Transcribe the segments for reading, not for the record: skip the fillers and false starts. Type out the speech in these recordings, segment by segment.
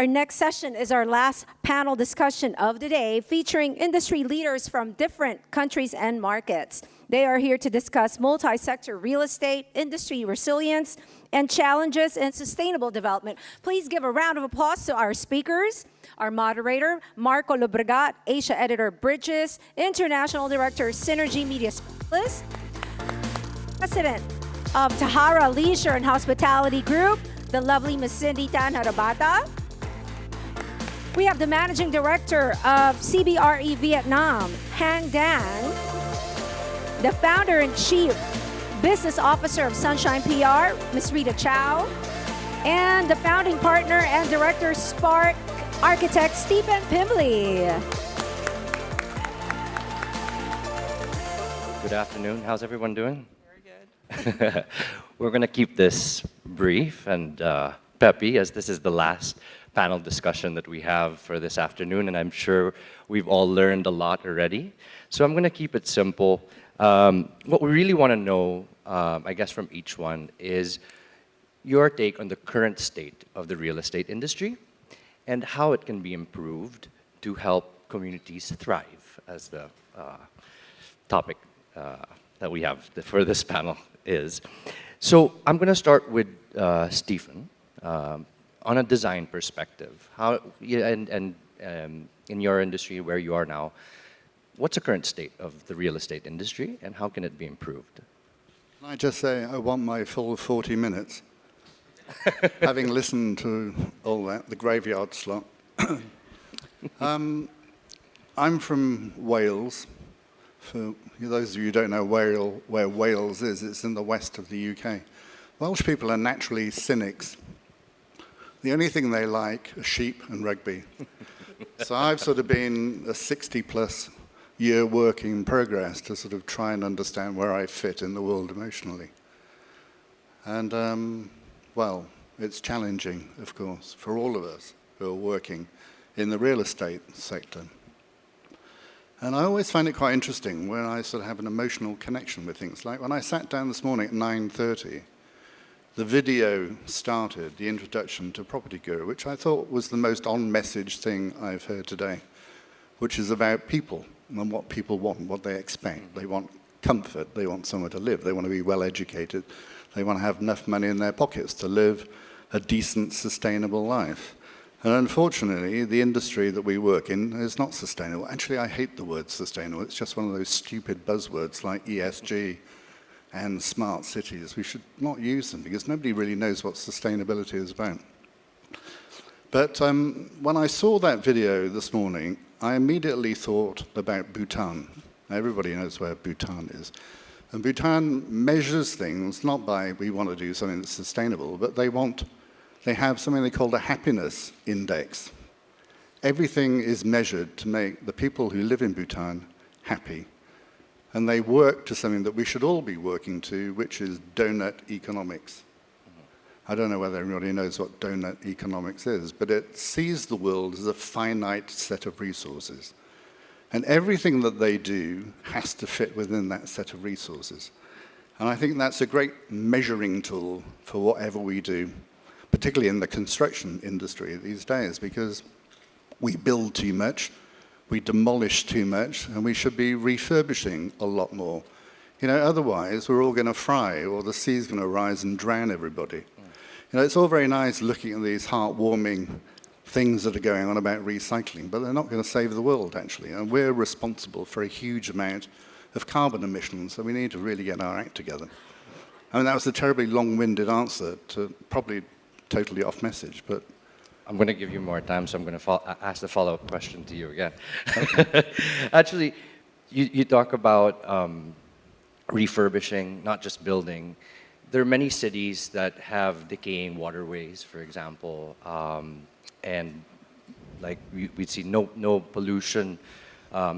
Our next session is our last panel discussion of the day, featuring industry leaders from different countries and markets. They are here to discuss multi-sector real estate, industry resilience, and challenges in sustainable development. Please give a round of applause to our speakers. Our moderator, Marco Lobregat, Asia Editor, Bridges, International Director, Synergy Media Specialist, President of Tahara Leisure and Hospitality Group, the lovely Miss Cindy Tan Harabata. We have the Managing Director of CBRE Vietnam, Hang Dan, the Founder-in-Chief Business Officer of Sunshine PR, Ms. Rita Chow, and the Founding Partner and Director, Spark Architect, Stephen Pimbley. Good afternoon. How's everyone doing? Very good. We're going to keep this brief and peppy, as this is the last panel discussion that we have for this afternoon, and I'm sure we've all learned a lot already. So I'm going to keep it simple. What we really want to know, I guess from each one, is your take on the current state of the real estate industry and how it can be improved to help communities thrive, as the topic that we have for this panel is. So I'm going to start with Stephen on a design perspective. How in your industry, where you are now, what's the current state of the real estate industry and how can it be improved? Can I just say I want my full 40 minutes? Having listened to all that, the graveyard slot. I'm from Wales. For those of you who don't know where Wales is, it's in the west of the UK. Welsh people are naturally cynics. The only thing they like are sheep and rugby. So I've sort of been a 60-plus year work in progress to sort of try and understand where I fit in the world emotionally. And, well, it's challenging, of course, for all of us who are working in the real estate sector. And I always find it quite interesting when I sort of have an emotional connection with things. Like when I sat down this morning at 9:30, the video started, the introduction to PropertyGuru, which I thought was the most on-message thing I've heard today, which is about people and what people want, what they expect. They want comfort, they want somewhere to live, they want to be well-educated, they want to have enough money in their pockets to live a decent, sustainable life. And unfortunately, the industry that we work in is not sustainable. Actually, I hate the word sustainable. It's just one of those stupid buzzwords like ESG and smart cities. We should not use them because nobody really knows what sustainability is about. But when I saw that video this morning, I immediately thought about Bhutan. Everybody knows where Bhutan is. And Bhutan measures things not by we want to do something that's sustainable, but they have something they call the happiness index. Everything is measured to make the people who live in Bhutan happy. And they work to something that we should all be working to, which is donut economics. I don't know whether everybody knows what donut economics is, but it sees the world as a finite set of resources. And everything that they do has to fit within that set of resources. And I think that's a great measuring tool for whatever we do, particularly in the construction industry these days, because we build too much, we demolish too much, and we should be refurbishing a lot more. You know, otherwise we're all going to fry, or the sea's going to rise and drown everybody. You know, it's all very nice looking at these heartwarming things that are going on about recycling, but they're not going to save the world, actually. And we're responsible for a huge amount of carbon emissions, so we need to really get our act together. I mean, that was a terribly long-winded answer to probably totally off message, but I'm going to give you more time, so I'm going to ask the follow-up question to you again. Actually, you talk about refurbishing, not just building. There are many cities that have decaying waterways, for example, and like we'd see no pollution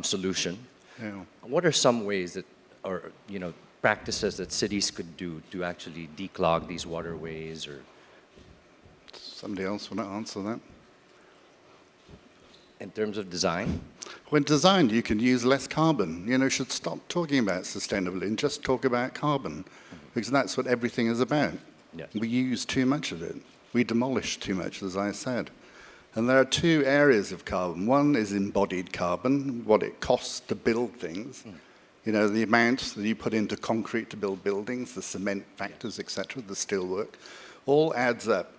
solution. Yeah. What are some ways that, or practices that cities could do to actually declog these waterways? Or somebody else want to answer that? in terms of design? When designed, you can use less carbon. You should stop talking about sustainability and just talk about carbon, because that's what everything is about. Yes. We use too much of it. We demolish too much, as I said. And there are two areas of carbon. One is embodied carbon, what it costs to build things. You know, the amount that you put into concrete to build buildings, the cement factors, etc., the steelwork, all adds up.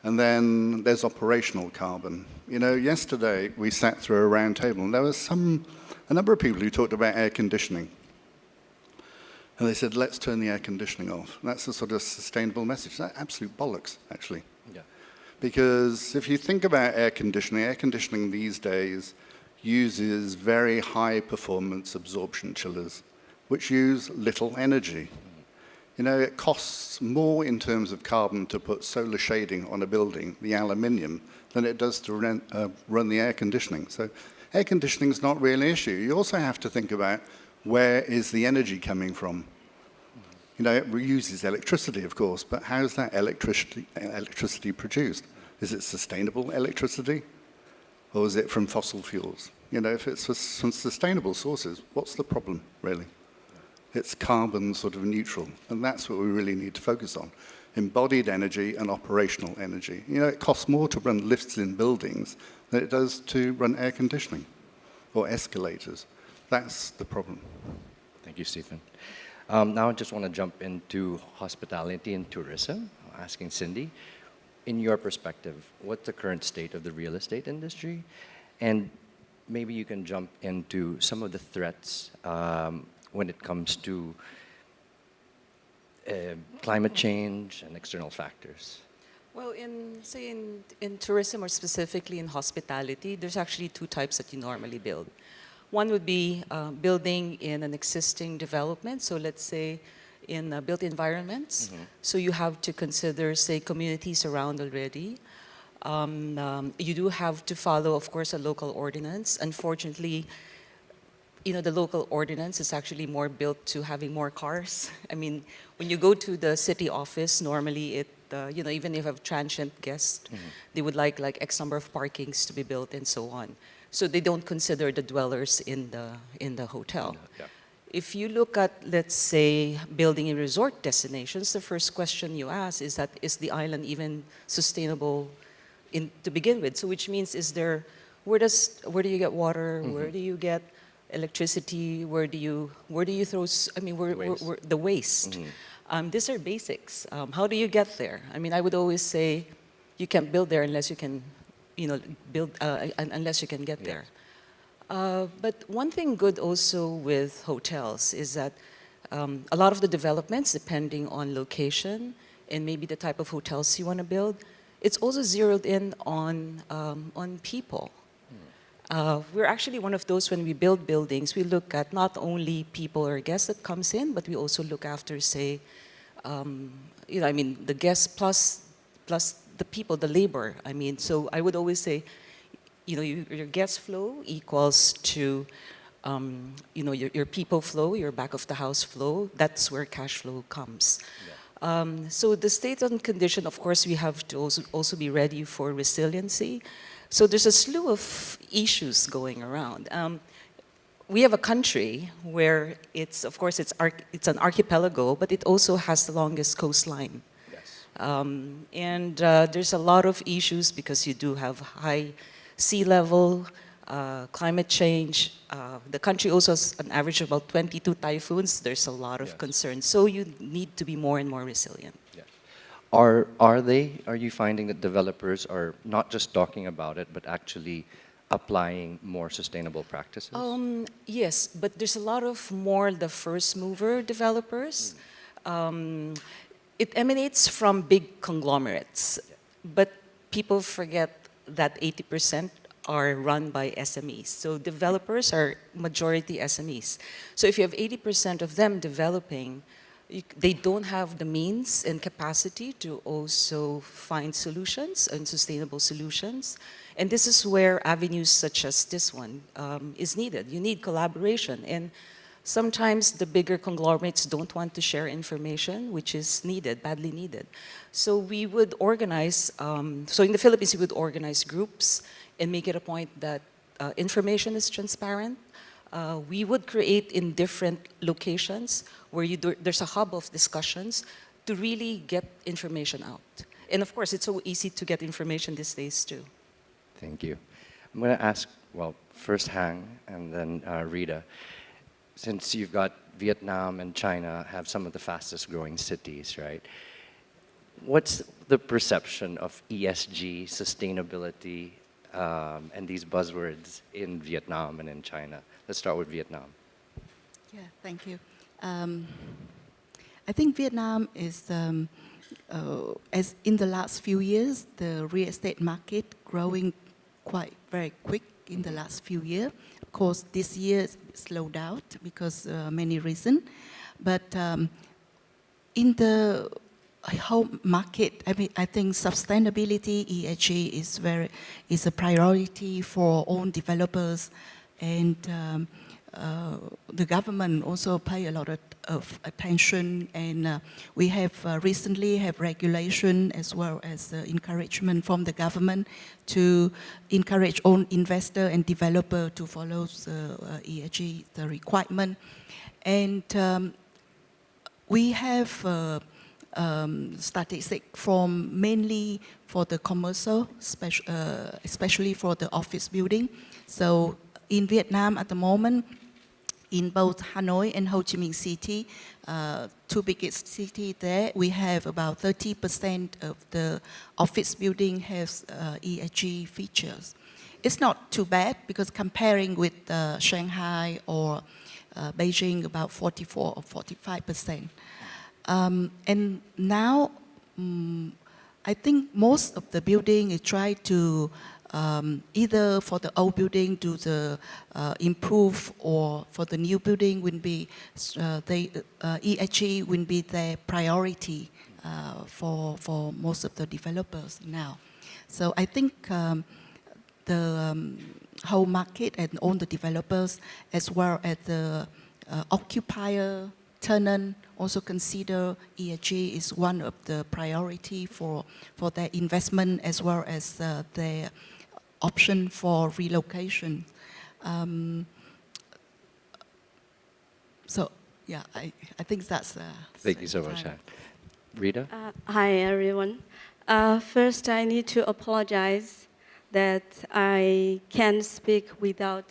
And then there's operational carbon. You know, yesterday we sat through a round table and there was a number of people who talked about air conditioning. And they said, let's turn the air conditioning off. And that's a sort of sustainable message. That's absolute bollocks, actually. Yeah. Because if you think about air conditioning these days uses very high performance absorption chillers, which use little energy. You know, it costs more in terms of carbon to put solar shading on a building, the aluminium, than it does to run the air conditioning. So air conditioning is not really an issue. You also have to think about where is the energy coming from. You know, it uses electricity, of course, but how is that electricity produced? Is it sustainable electricity? Or is it from fossil fuels? You know, if it's from sustainable sources, what's the problem, really? It's carbon sort of neutral, and that's what we really need to focus on. Embodied energy and operational energy. You know, it costs more to run lifts in buildings than it does to run air conditioning or escalators. That's the problem. Thank you, Stephen. Now I just want to jump into hospitality and tourism, asking Cindy, in your perspective, what's the current state of the real estate industry? And maybe you can jump into some of the threats when it comes to climate change and external factors. Well, in tourism, or specifically in hospitality, there's actually two types that you normally build. One would be building in an existing development. So let's say in built environments. Mm-hmm. So you have to consider, say, communities around already. You do have to follow, of course, a local ordinance. Unfortunately, you know, the local ordinance is actually more built to having more cars. I mean, when you go to the city office, normally it, you know, even if you have transient guests, mm-hmm. they would like X number of parkings to be built and so on. So they don't consider the dwellers in the hotel. Yeah. If you look at, let's say, building in resort destinations, the first question you ask is that, is the island even sustainable to begin with? So which means, is there, where do you get water? Mm-hmm. Where do you get electricity? Where do you throw, the waste? Mm-hmm. These are basics. How do you get there? I mean, I would always say you can't build there unless you can, you know, unless you can get there. But one thing good also with hotels is that a lot of the developments, depending on location and maybe the type of hotels you want to build, it's also zeroed in on people. We're actually one of those, when we build buildings, we look at not only people or guests that comes in, but we also look after, say, you know, I mean, the guests plus the people, the labor. I mean, so I would always say, you know, your guest flow equals to, you know, your people flow, your back of the house flow. That's where cash flow comes. Yeah. So the state and condition, of course, we have to also be ready for resiliency. So there's a slew of issues going around. We have a country where it's, of course, it's an archipelago, but it also has the longest coastline. Yes. And there's a lot of issues because you do have high sea level, climate change. The country also has an average of about 22 typhoons. There's a lot of yes. concerns. So you need to be more and more resilient. Yes. Are you finding that developers are not just talking about it, but actually applying more sustainable practices? Yes, but there's a lot of more the first mover developers. It emanates from big conglomerates, but people forget that 80% are run by SMEs. So developers are majority SMEs. So if you have 80% of them developing, they don't have the means and capacity to also find solutions and sustainable solutions. And this is where avenues such as this one is needed. You need collaboration. And sometimes the bigger conglomerates don't want to share information, which is needed, badly needed. So we would organize, so in the Philippines, we would organize groups and make it a point that information is transparent. We would create in different locations where there's a hub of discussions to really get information out. And of course, it's so easy to get information these days too. Thank you. I'm going to ask, well, first Hang and then Rita. Since you've got Vietnam and China have some of the fastest growing cities, right? What's the perception of ESG, sustainability, and these buzzwords in Vietnam and in China? Let's start with Vietnam. Yeah, thank you. I think Vietnam is, as in the last few years, the real estate market growing quite very quick in the last few years. Of course, this year slowed down because many reasons. But in the whole market, I think sustainability, ESG, is a priority for all developers, and the government also pay a lot of attention, and we have recently have regulation as well as encouragement from the government to encourage all investor and developer to follow the ESG, the requirement. And we have statistics from mainly for the commercial, especially for the office building. So in Vietnam at the moment, in both Hanoi and Ho Chi Minh City, two biggest cities there, we have about 30% of the office building has ESG features. It's not too bad because comparing with Shanghai or Beijing, about 44 or 45%. And now, I think most of the building is try to either for the old building do the improve, or for the new building will be ESG will be their priority for most of the developers now. So I think the whole market and all the developers as well as the occupier, tenant also consider ESG is one of the priority for their investment as well as their option for relocation. So yeah, I think that's. Thank you so much, Hang. Rita? Hi, everyone. First, I need to apologize that I can't speak without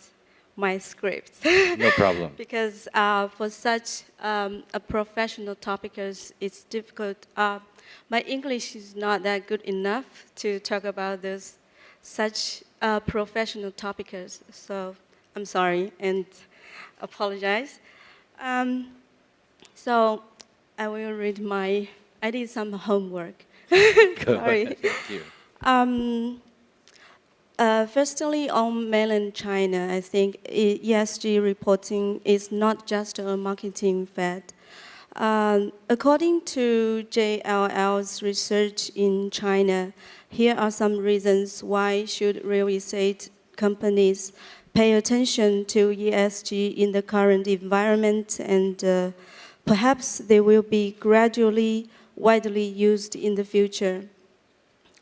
my script. No problem. Because for such a professional topic, it's difficult. My English is not that good enough to talk about this such professional topics. So I'm sorry and apologize. So I will read I did some homework. Sorry. Thank you. Firstly, on mainland China, I think ESG reporting is not just a marketing fad. According to JLL's research in China, here are some reasons why should real estate companies pay attention to ESG in the current environment, and perhaps they will be gradually widely used in the future.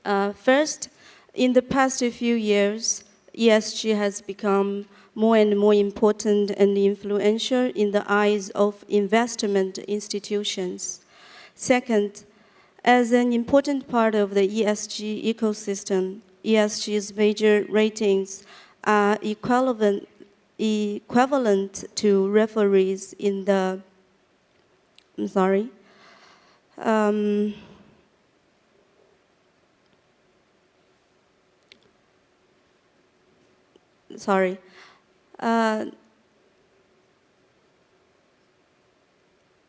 First, in the past few years, ESG has become more and more important and influential in the eyes of investment institutions. Second, as an important part of the ESG ecosystem, ESG's major ratings are equivalent to referees in the,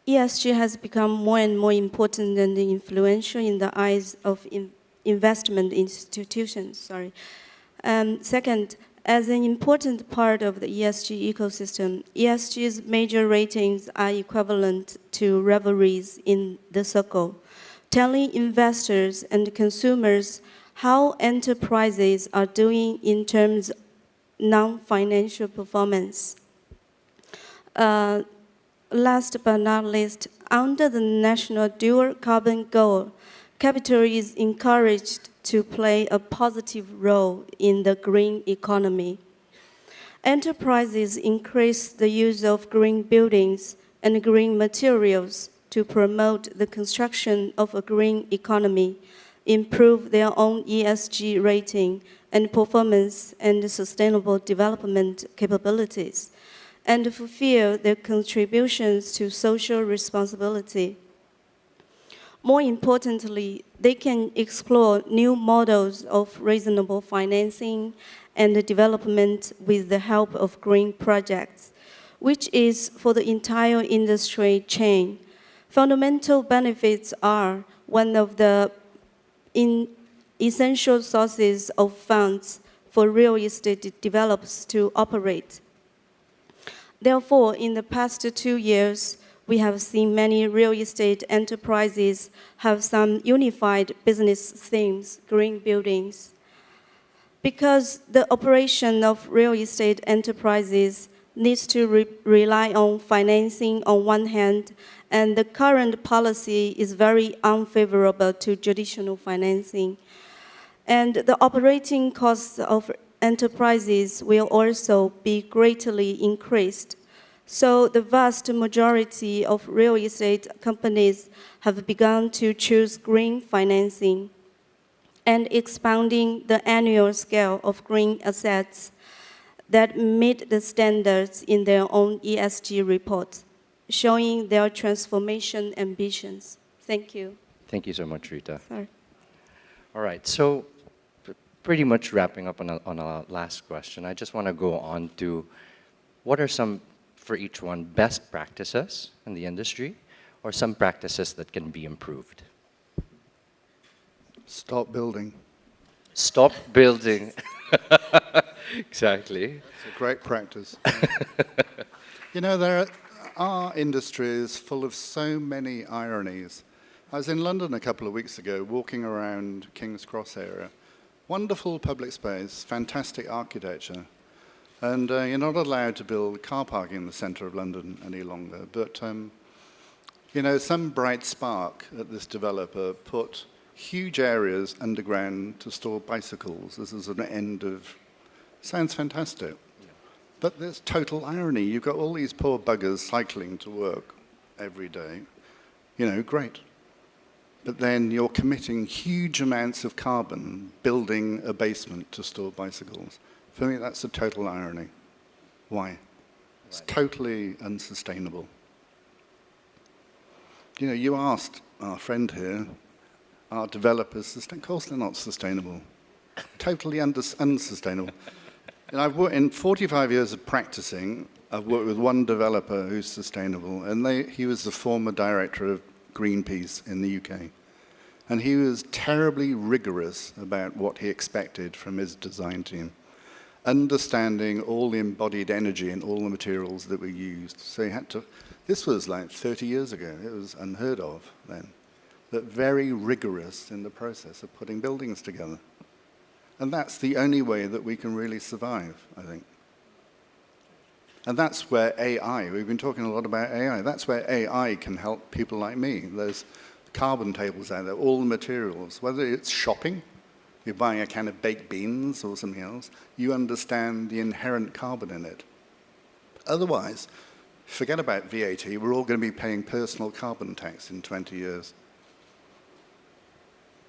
ESG has become more and more important and influential in the eyes of investment institutions. Second, as an important part of the ESG ecosystem, ESG's major ratings are equivalent to referees in the circle, telling investors and consumers how enterprises are doing in terms of non-financial performance. Last but not least, under the national dual carbon goal, capital is encouraged to play a positive role in the green economy. Enterprises increase the use of green buildings and green materials to promote the construction of a green economy, improve their own ESG rating and performance and sustainable development capabilities, and fulfill their contributions to social responsibility. More importantly, they can explore new models of reasonable financing and development with the help of green projects, which is for the entire industry chain. Fundamental benefits are one of the essential sources of funds for real estate developers to operate. Therefore, in the past 2 years, we have seen many real estate enterprises have some unified business themes, green buildings. Because the operation of real estate enterprises needs to rely on financing on one hand, and the current policy is very unfavorable to traditional financing. And the operating costs of enterprises will also be greatly increased. So the vast majority of real estate companies have begun to choose green financing and expanding the annual scale of green assets that meet the standards in their own ESG reports, showing their transformation ambitions. Thank you. Thank you so much, Rita. Sorry. All right, so pretty much wrapping up on our last question, I just want to go on to what are some, for each one, best practices in the industry or some practices that can be improved? Stop building. Stop building. Exactly. It's a great practice. You know, our industry is full of so many ironies. I was in London a couple of weeks ago, walking around King's Cross area. Wonderful public space, fantastic architecture. And you're not allowed to build car parking in the centre of London any longer. But, you know, some bright spark at this developer put huge areas underground to store bicycles. This is an end of... Sounds fantastic. Yeah. But there's total irony. You've got all these poor buggers cycling to work every day. You know, great. But then you're committing huge amounts of carbon building a basement to store bicycles. For me, that's a total irony. Why? It's totally unsustainable. You know, you asked our friend here, are developers, of course they're not sustainable. Totally unsustainable. And I've worked in 45 years of practicing, I've worked with one developer who's sustainable, and he was the former director of Greenpeace in the UK. And he was terribly rigorous about what he expected from his design team, understanding all the embodied energy in all the materials that were used. So he had to, this was like 30 years ago, it was unheard of then, but very rigorous in the process of putting buildings together. And that's the only way that we can really survive, I think. And that's where AI, we've been talking a lot about AI, that's where AI can help people like me. There's carbon tables out there, all the materials, whether it's shopping, you're buying a can of baked beans or something else, you understand the inherent carbon in it. Otherwise, forget about VAT, we're all going to be paying personal carbon tax in 20 years.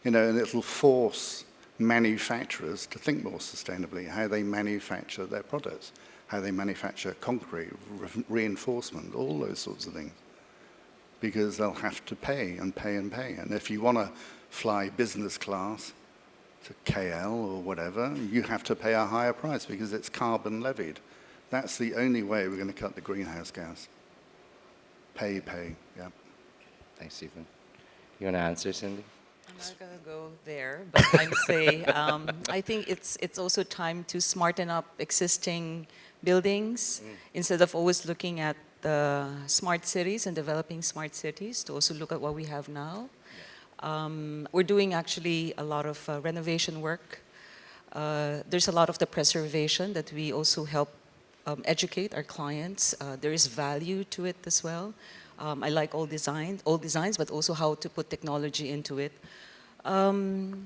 You know, and it'll force manufacturers to think more sustainably, how they manufacture their products, how they manufacture concrete, reinforcement, all those sorts of things. Because they'll have to pay and pay and pay. And if you want to fly business class to KL or whatever, you have to pay a higher price because it's carbon levied. That's the only way we're going to cut the greenhouse gas. Pay, yeah. Thanks, Stephen. You want to answer, Cindy? I'm not going to go there, but I'd say I think it's also time to smarten up existing buildings instead of always looking at the smart cities and developing smart cities, to also look at what we have now. We're doing actually a lot of renovation work. There's a lot of the preservation that we also help educate our clients. There is value to it as well. I like all designs, but also how to put technology into it.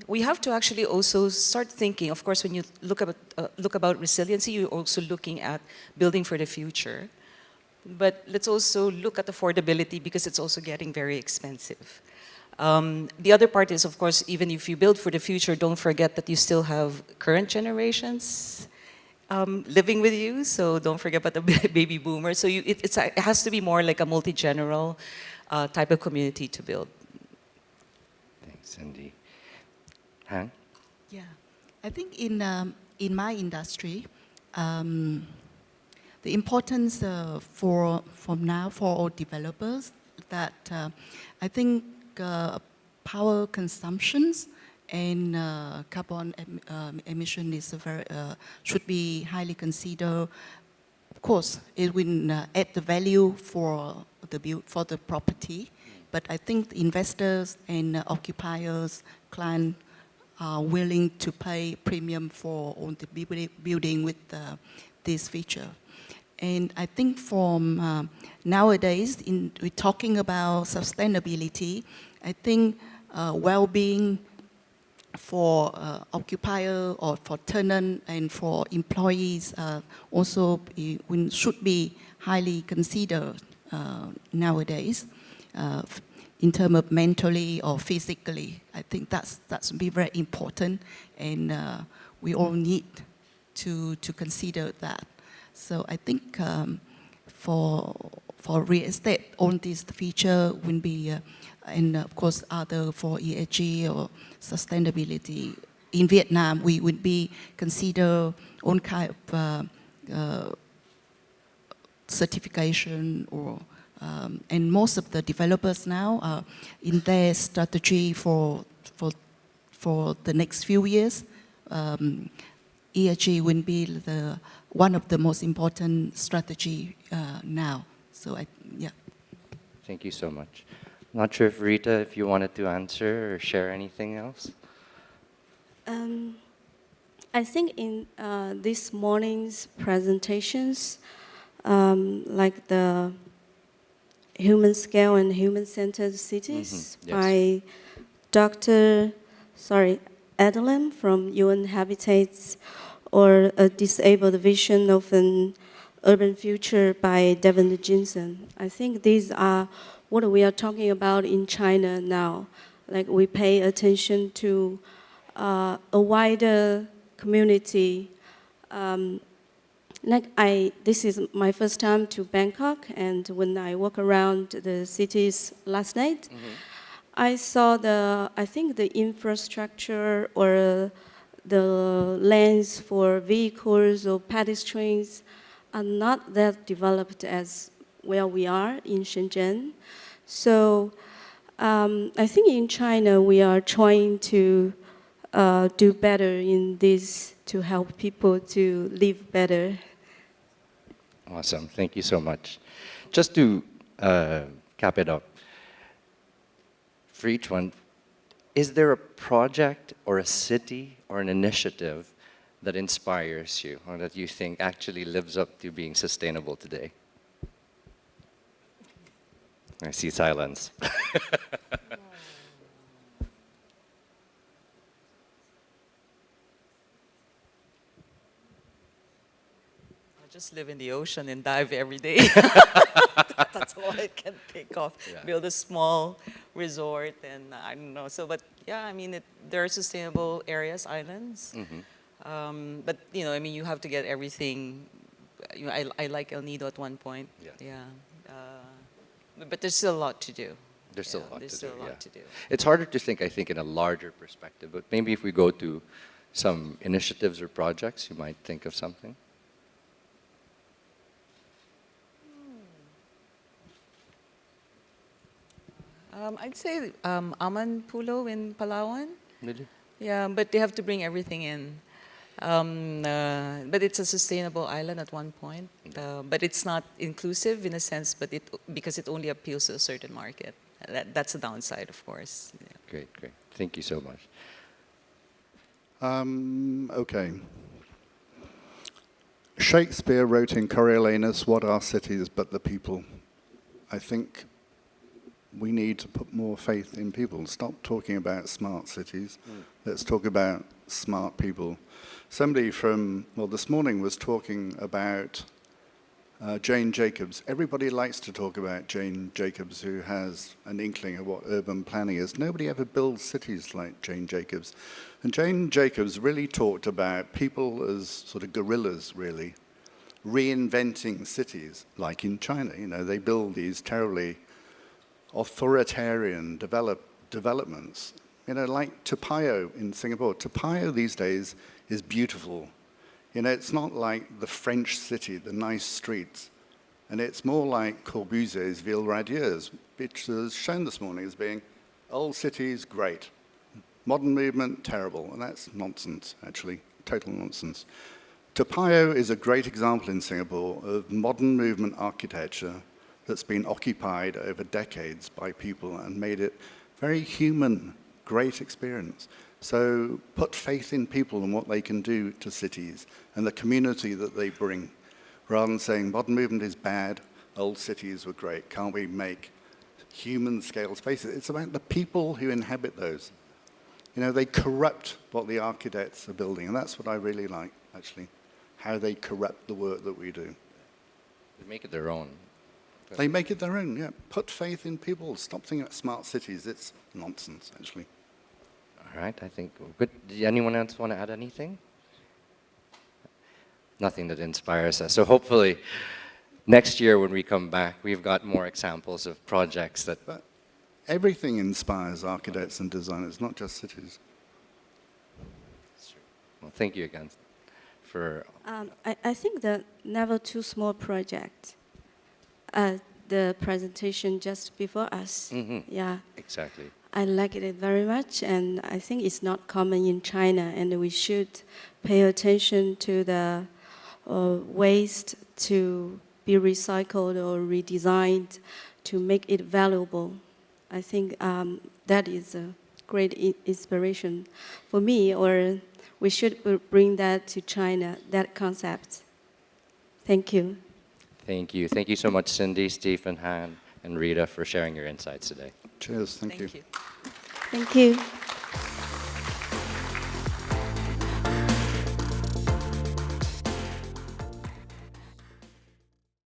We have to actually also start thinking, of course, when you look about resiliency, you're also looking at building for the future. But let's also look at affordability because it's also getting very expensive. The other part is, of course, even if you build for the future, don't forget that you still have current generations living with you. So don't forget about the baby boomers. So it has to be more like a multi-general type of community to build. Thanks, Cindy. Han? Yeah, I think in my industry, the importance from now for all developers that I think power consumptions and carbon emission is should be highly considered. Of course, it will add the value for the property, but I think investors and occupiers, clients are willing to pay premium for on the building with this feature. And I think from nowadays, we're talking about sustainability. I think well-being for occupier or for tenant and for employees also should be highly considered nowadays in terms of mentally or physically. I think that's be very important, and we all need to consider that. So I think for real estate, all this feature will be, and of course other for ESG or sustainability. In Vietnam, we would be consider all kind of certification or and most of the developers now are in their strategy for the next few years. ESG will be one of the most important strategy now. So yeah. Thank you so much. Not sure if Rita, if you wanted to answer or share anything else? I think in this morning's presentations, like the human scale and human-centered cities Yes. by Dr. Adeline from UN Habitats, or a disabled vision of an urban future by Devin Jinsen. I think these are what we are talking about in China now. Like we pay attention to a wider community. This is my first time to Bangkok, and when I walk around the cities last night, I saw I think the infrastructure or the lanes for vehicles or pedestrians are not that developed as where we are in Shenzhen. So I think in China we are trying to do better in this to help people to live better. Awesome. Thank you so much. Just to cap it up, for each one, is there a project or a city or an initiative that inspires you or that you think actually lives up to being sustainable today? I see silence. Just live in the ocean and dive every day. That's all I can think of. Yeah. Build a small resort and I don't know. So, but yeah, I mean, there are sustainable areas, islands. But, you know, I mean, you have to get everything. You know, I like El Nido at one point. Yeah. But there's still a lot to do. There's still a lot There's to still do. a lot to do. It's harder to think, I think, in a larger perspective. But maybe if we go to some initiatives or projects, you might think of something. I'd say Aman Pulo in Palawan. Really? Yeah, but they have to bring everything in. But it's a sustainable island at one point. But it's not inclusive in a sense, but because it only appeals to a certain market. That's a downside, of course. Yeah. Great, great. Thank you so much. Okay. Shakespeare wrote in Coriolanus, "What are cities but the people?" I think we need to put more faith in people. Stop talking about smart cities. Let's talk about smart people. Somebody this morning was talking about Jane Jacobs. Everybody likes to talk about Jane Jacobs, who has an inkling of what urban planning is. Nobody ever builds cities like Jane Jacobs. And Jane Jacobs really talked about people as sort of gorillas, really, reinventing cities, like in China. You know, they build these terribly authoritarian developments. You know, like Topayo in Singapore. Topayo these days is beautiful. You know, it's not like the French city, the nice streets. And it's more like Corbusier's Ville Radieuse, which was shown this morning as being old cities, great. Modern movement, terrible. And that's nonsense, actually, total nonsense. Topayo is a great example in Singapore of modern movement architecture that's been occupied over decades by people and made it very human, great experience. So put faith in people and what they can do to cities and the community that they bring, rather than saying modern movement is bad, old cities were great, can't we make human scale spaces? It's about the people who inhabit those. You know, they corrupt what the architects are building, and that's what I really like, actually, how they corrupt the work that we do. They make it their own. They make it their own, yeah. Put faith in people. Stop thinking about smart cities. It's nonsense, actually. All right, I think we're good. Does anyone else want to add anything? Nothing that inspires us. So hopefully next year when we come back, we've got more examples of projects that... But everything inspires architects and designers, not just cities. Well, thank you again for... I think the Never Too Small project, the presentation just before us, yeah. Exactly. I like it very much, and I think it's not common in China, and we should pay attention to the waste to be recycled or redesigned to make it valuable. I think that is a great inspiration for me, or we should bring that to China, that concept. Thank you. Thank you. Thank you so much, Cindy, Stephen, Han, and Rita for sharing your insights today. Cheers, thank you. Thank you.